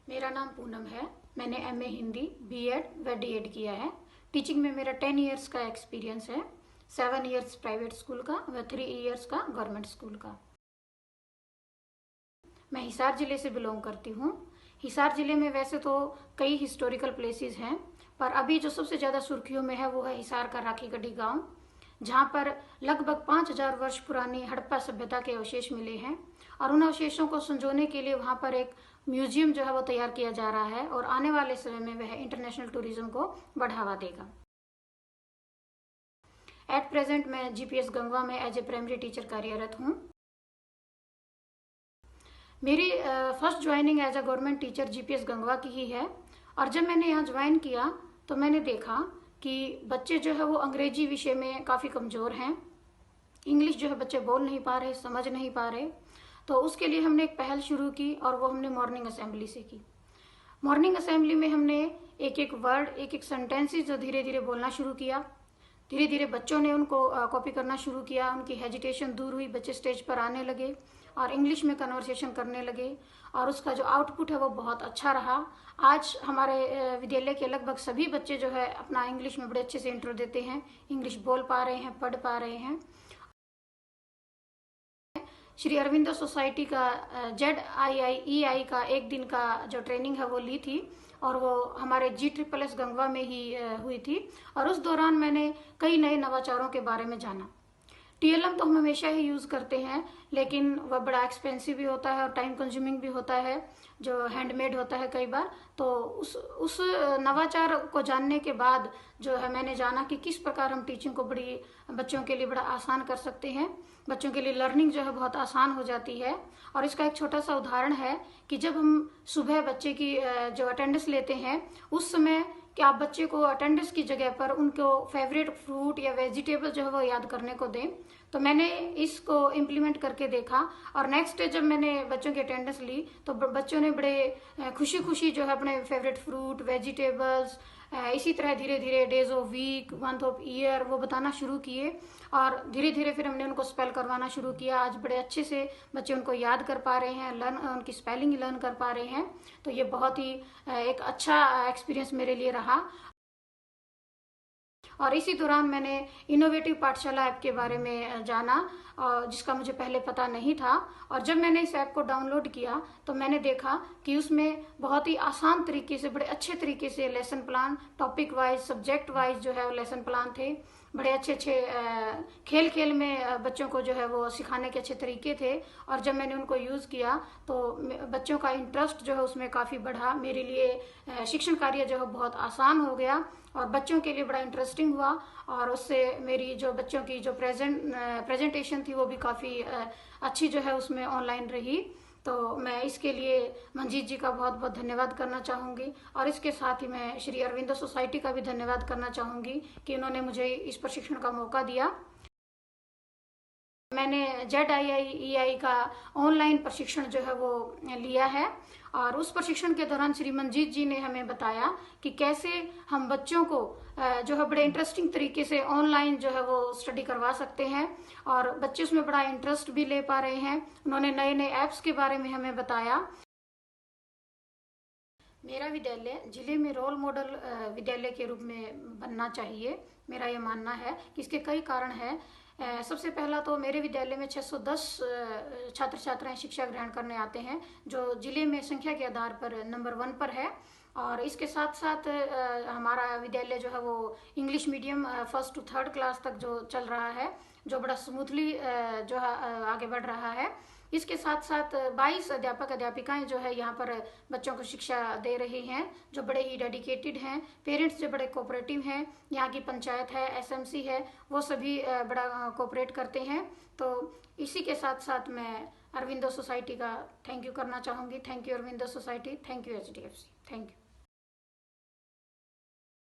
मेरा नाम पूनम है। मैंने एमए हिंदी, बीएड व डीएड किया है। टीचिंग में मेरा 10 इयर्स का एक्सपीरियंस है। 7 इयर्स प्राइवेट स्कूल का व 3 इयर्स का गवर्नमेंट स्कूल का। मैं हिसार ज़िले से बिलोंग करती हूँ। हिसार ज़िले में वैसे तो कई हिस्टोरिकल प्लेसेस हैं, पर अभी जो सबसे ज़्यादा सुर्खियों में है वो है हिसार का राखीगढ़ी गांव, जहाँ पर लगभग 5000 वर्ष पुरानी हड़प्पा सभ्यता के अवशेष मिले हैं। और उन अवशेषों को संजोने के लिए वहाँ पर एक म्यूजियम जो है वो तैयार किया जा रहा है और आने वाले समय में वह इंटरनेशनल टूरिज्म को बढ़ावा देगा। एट प्रेजेंट मैं जीपीएस गंगवा में एज ए प्राइमरी टीचर कार्यरत हूँ। मेरी first joining as a government teacher GPS Gangwa की ही है। और जब मैंने यहाँ ज्वाइन किया तो मैंने देखा कि बच्चे जो है वो अंग्रेजी विषय में काफ़ी कमज़ोर हैं। इंग्लिश जो है बच्चे बोल नहीं पा रहे, समझ नहीं पा रहे। तो उसके लिए हमने एक पहल शुरू की और वो हमने मॉर्निंग असेंबली से की। मॉर्निंग असेंबली में हमने एक एक वर्ड, एक एक सेंटेंसेस जो धीरे धीरे बोलना शुरू किया। धीरे धीरे बच्चों ने उनको कॉपी करना शुरू किया। उनकी हेजिटेशन दूर हुई, बच्चे स्टेज पर आने लगे और इंग्लिश में कन्वर्सेशन करने लगे। और उसका जो आउटपुट है वो बहुत अच्छा रहा। आज हमारे विद्यालय के लगभग सभी बच्चे जो है अपना इंग्लिश में बड़े अच्छे से इंट्रो देते हैं, इंग्लिश बोल पा रहे हैं, पढ़ पा रहे हैं। श्री अरविंदो सोसाइटी का ZIIEI का एक दिन का जो ट्रेनिंग है वो ली थी और वो हमारे GSSS गंगवा में ही हुई थी। और उस दौरान मैंने कई नए नवाचारों के बारे में जाना। TLM तो हम हमेशा ही यूज़ करते हैं, लेकिन वह बड़ा एक्सपेंसिव भी होता है और टाइम कंज्यूमिंग भी होता है, जो हैंडमेड होता है कई बार। तो उस नवाचार को जानने के बाद जो है मैंने जाना कि किस प्रकार हम टीचिंग को बड़ी बच्चों के लिए बड़ा आसान कर सकते हैं। बच्चों के लिए लर्निंग जो है बहुत आसान हो जाती है। और इसका एक छोटा सा उदाहरण है कि जब हम सुबह बच्चे की जो अटेंडेंस लेते हैं उस समय कि आप बच्चे को अटेंडेंस की जगह पर उनको फेवरेट फ्रूट या वेजिटेबल जो है वो याद करने को दें। तो मैंने इसको इम्प्लीमेंट करके देखा और नेक्स्ट डे जब मैंने बच्चों की अटेंडेंस ली तो बच्चों ने बड़े खुशी खुशी जो है अपने फेवरेट फ्रूट, वेजिटेबल्स, इसी तरह धीरे धीरे days of week, month of year वो बताना शुरू किए। और धीरे धीरे फिर हमने उनको स्पेल करवाना शुरू किया। आज बड़े अच्छे से बच्चे उनको याद कर पा रहे हैं, उनकी स्पेलिंग लर्न कर पा रहे हैं। तो ये बहुत ही एक अच्छा एक्सपीरियंस मेरे लिए रहा। और इसी दौरान मैंने इनोवेटिव पाठशाला ऐप के बारे में जाना, जिसका मुझे पहले पता नहीं था। और जब मैंने इस ऐप को डाउनलोड किया तो मैंने देखा कि उसमें बहुत ही आसान तरीके से, बड़े अच्छे तरीके से lesson plan, topic wise, subject wise जो है वो लेसन प्लान थे। बड़े अच्छे खेल खेल में बच्चों को जो है वो सिखाने के अच्छे तरीके थे। और जब मैंने उनको यूज़ किया तो बच्चों का इंटरेस्ट जो है उसमें काफ़ी बढ़ा। मेरे लिए शिक्षण कार्य जो है बहुत आसान हो गया और बच्चों के लिए बड़ा इंटरेस्टिंग हुआ। और उससे मेरी जो बच्चों की जो प्रेजेंटेशन थी वो भी काफ़ी अच्छी जो है उसमें ऑनलाइन रही। तो मैं इसके लिए मंजीत जी का बहुत बहुत धन्यवाद करना चाहूँगी। और इसके साथ ही मैं श्री अरविंदो सोसाइटी का भी धन्यवाद करना चाहूँगी कि उन्होंने मुझे इस प्रशिक्षण का मौका दिया। मैंने ZIIEI का ऑनलाइन प्रशिक्षण जो है वो लिया है और उस प्रशिक्षण के दौरान श्री मंजीत जी ने हमें बताया कि कैसे हम बच्चों को जो है बड़े इंटरेस्टिंग तरीके से ऑनलाइन जो है वो स्टडी करवा सकते हैं और बच्चे उसमें बड़ा इंटरेस्ट भी ले पा रहे हैं। उन्होंने नए नए ऐप्स के बारे में हमें बताया। मेरा विद्यालय जिले में रोल मॉडल विद्यालय के रूप में बनना चाहिए। मेरा ये मानना है कि इसके कई कारण हैं। सबसे पहला तो मेरे विद्यालय में 610 छात्र छात्राएं शिक्षा ग्रहण करने आते हैं, जो जिले में संख्या के आधार पर नंबर 1 पर है। और इसके साथ साथ हमारा विद्यालय जो है वो English medium 1st to 3rd class तक जो चल रहा है, जो बड़ा स्मूथली जो है आगे बढ़ रहा है। इसके साथ साथ 22 अध्यापक अध्यापिकाएं जो है यहाँ पर बच्चों को शिक्षा दे रहे हैं, जो बड़े ही डेडिकेटेड हैं। पेरेंट्स जो बड़े कोऑपरेटिव हैं, यहाँ की पंचायत है, SMC है, वो सभी बड़ा कोऑपरेट करते हैं। तो इसी के साथ साथ मैं अरविंदो सोसाइटी का थैंक यू करना चाहूँगी। Thank you Aurobindo society, thank you HDFC, thank you.